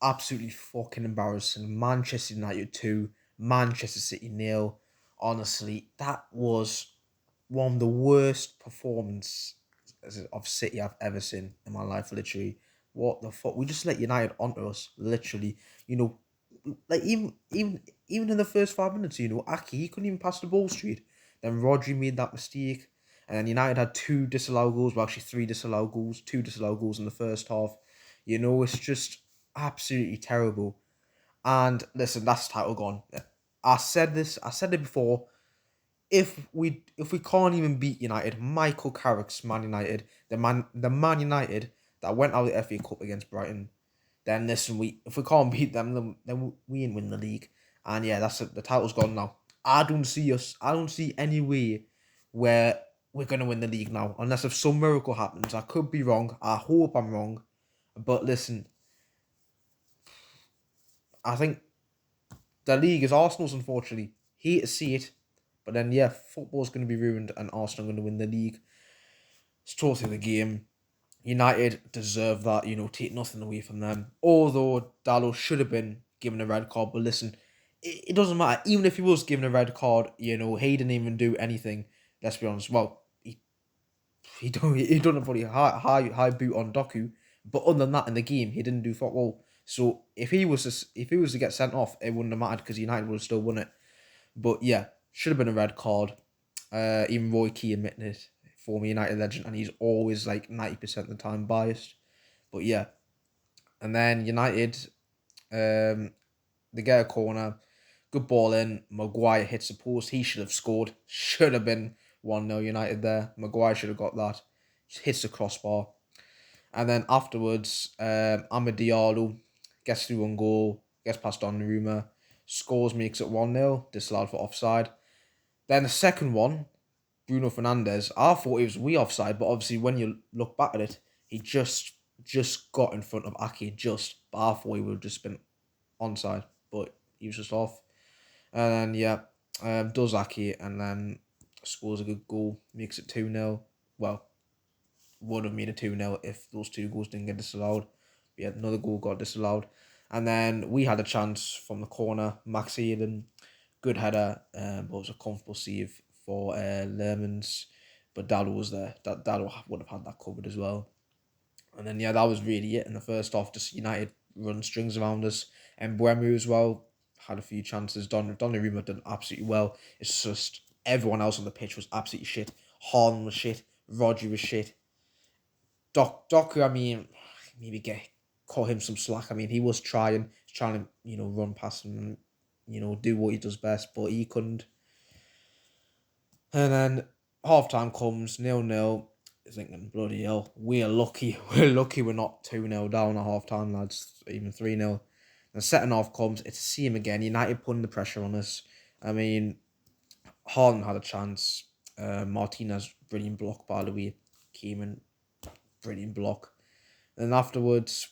absolutely fucking embarrassing. Manchester United 2, Manchester City nil. Honestly, that was one of the worst performances of City I've ever seen in my life, literally. What the fuck? We just let United onto us, literally. You know, like even in the first 5 minutes, Aki, he couldn't even pass the ball straight. Then Rodri made that mistake. And then United had two disallowed goals, well actually three disallowed goals, two disallowed goals in the first half. It's just absolutely terrible. And listen, that's title gone. I said it before. If we can't even beat United, Michael Carrick's Man United, the Man United that went out of the FA Cup against Brighton, then listen, if we can't beat them, then we ain't win the league. And yeah, that's it. The title's gone now. I don't see any way where we're gonna win the league now, unless if some miracle happens. I could be wrong. I hope I'm wrong. But listen, I think the league is Arsenal's, unfortunately. Hate to see it. But then yeah, football's gonna be ruined and Arsenal are gonna win the league. It's totally the game. United deserve that, take nothing away from them. Although Dallo should have been given a red card, but listen, it doesn't matter. Even if he was given a red card, he didn't even do anything. Let's be honest. Well, he done a pretty high boot on Doku, but other than that, in the game, he didn't do fuck all. So if he was to get sent off, it wouldn't have mattered because United would have still won it. But yeah, should have been a red card. Even Roy Keane admitted it, former United legend, and he's always like 90% of the time biased. But yeah, and then United, they get a corner, good ball in. Maguire hits the post. He should have scored. Should have been 1-0 United there. Maguire should have got that. Just hits the crossbar. And then afterwards, Amad Diallo gets through one goal, gets past Donnarumma, scores, makes it 1-0, disallowed for offside. Then the second one, Bruno Fernandes, I thought he was way offside, but obviously when you look back at it, he just got in front of Aki, but I thought he would have just been onside, but he was just off. And then yeah, does Aki and then scores a good goal, makes it 2-0. Well, would have made it 2-0 if those two goals didn't get disallowed. But yeah, another goal got disallowed. And then we had a chance from the corner, Max Eden, good header, but it was a comfortable save for Lermans. But Dallo was there. Dallo would have had that covered as well. And then yeah, that was really it in the first half. Just United run strings around us. And Buemu as well had a few chances. Donnarumma did absolutely well. It's just everyone else on the pitch was absolutely shit. Haaland was shit. Rodri was shit. Doku, I mean, maybe call him some slack. I mean, he was trying to, run past him, do what he does best, but he couldn't. And then half time comes, 0-0. Thinking, bloody hell, we're lucky. We're lucky we're not 2-0 down at half time, lads, even 3-0. The second half comes, it's the same again. United putting the pressure on us. I mean, Haaland had a chance. Martinez, brilliant block, by the way. Came in, brilliant block. And afterwards,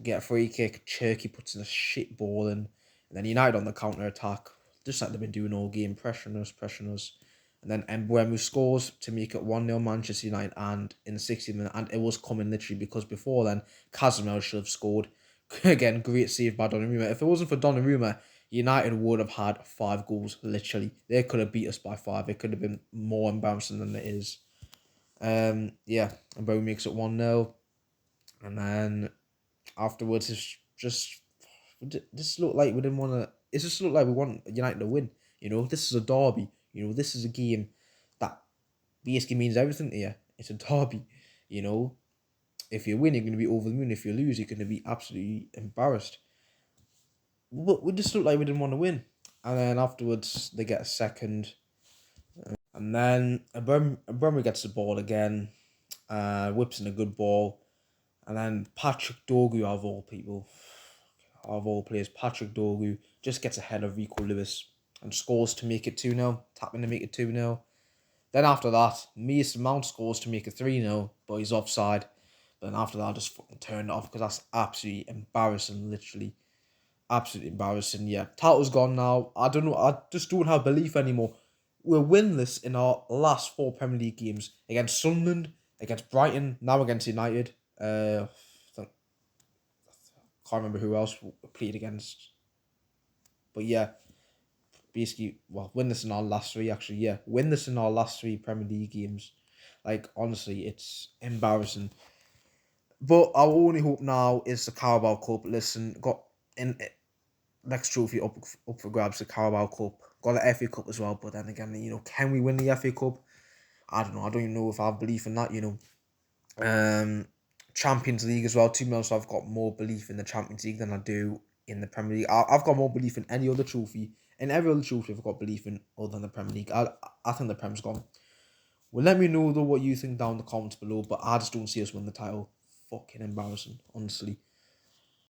get a free kick. Cherky puts in a shit ball in. And then United on the counter attack, just like they've been doing all game, pressuring us. And then Mbeumo scores to make it 1-0 Manchester United and in the 60th minute. And it was coming literally because before then, Casemiro should have scored. Again, great save by Donnarumma. If it wasn't for Donnarumma, United would have had 5 goals, literally. They could have beat us by 5. It could have been more embarrassing than it is. Yeah, Mbeumo makes it 1-0. And then afterwards, it's just this looked like we didn't want to. It just looked like we want United to win. This is a derby. This is a game that basically means everything to you. It's a derby. You know, if you win, you're going to be over the moon. If you lose, you're going to be absolutely embarrassed. But we just looked like we didn't want to win. And then afterwards, they get a second. And then Aubameyang gets the ball again. Whips in a good ball. And then Patrick Dorgu, of all people, of all players, Patrick Dorgu just gets ahead of Rico Lewis and scores to make it 2-0, tapping to make it 2-0. Then after that, Mason Mount scores to make it 3-0, but he's offside. But then after that, I just fucking turned it off because that's absolutely embarrassing, literally. Absolutely embarrassing, yeah. Title's gone now. I don't know, I just don't have belief anymore. We're winless in our last 4 Premier League games against Sunderland, against Brighton, now against United. can't remember who else we played against. But yeah, basically, well, win this in our last three, actually. Yeah, win this in our last three Premier League games. Like, honestly, it's embarrassing. But our only hope now is the Carabao Cup. Listen, got in next trophy up for grabs, the Carabao Cup. Got the FA Cup as well, but then again, can we win the FA Cup? I don't know. I don't even know if I have belief in that. Champions League as well. To be honest, I've got more belief in the Champions League than I do in the Premier League. I've got more belief in any other trophy. In every other trophy, I've got belief in other than the Premier League. I think the Prem's gone. Well, let me know though what you think down in the comments below. But I just don't see us win the title. Fucking embarrassing, honestly.